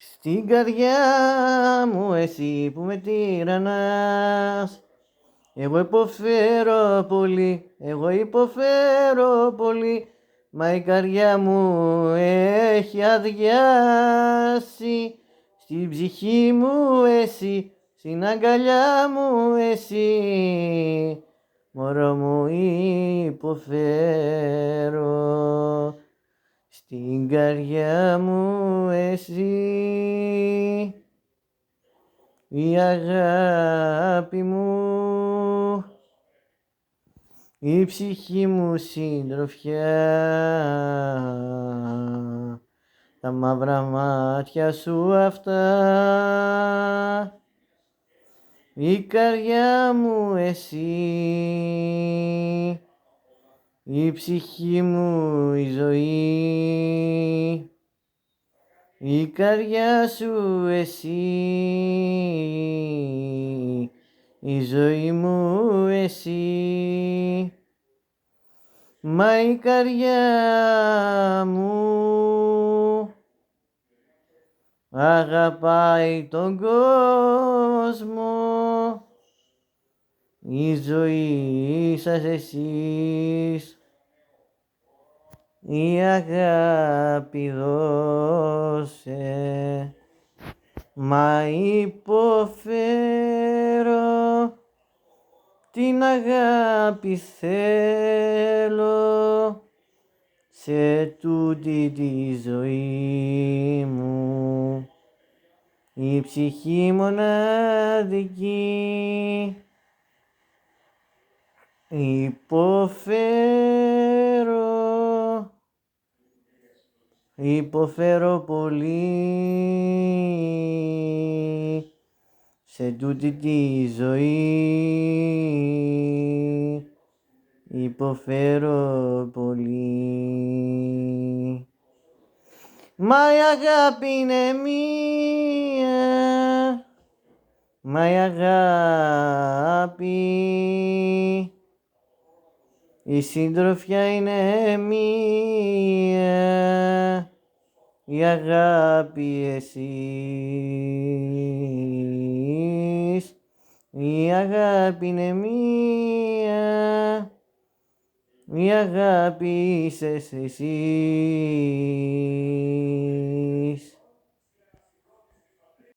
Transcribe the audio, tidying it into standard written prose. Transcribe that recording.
Στην καρδιά μου εσύ που με τυραννάς, εγώ υποφέρω πολύ, εγώ υποφέρω πολύ, μα η καρδιά μου έχει αδειάσει. Στην ψυχή μου εσύ, στην αγκαλιά μου εσύ, μωρό μου υποφέρω. Στην καρδιά μου εσύ, η αγάπη μου, η ψυχή μου συντροφιά, τα μαύρα μάτια σου αυτά, η καρδιά μου εσύ, η ψυχή μου η ζωή, η καρδιά σου εσύ, η ζωή μου εσύ, μα η καρδιά μου αγαπάει τον κόσμο, η ζωή σας εσείς, η αγάπη δώσε, μα υποφέρω, την αγάπη θέλω, σε τούτη τη ζωή μου, η ψυχή μοναδική, υποφέρω πολύ, σε τούτη τη ζωή, υποφέρω πολύ. Μα η αγάπη είναι μία, μα η αγάπη, η συντροφιά είναι μία, η αγάπη εσείς, η αγάπη είναι μία, η αγάπη είσαι εσείς.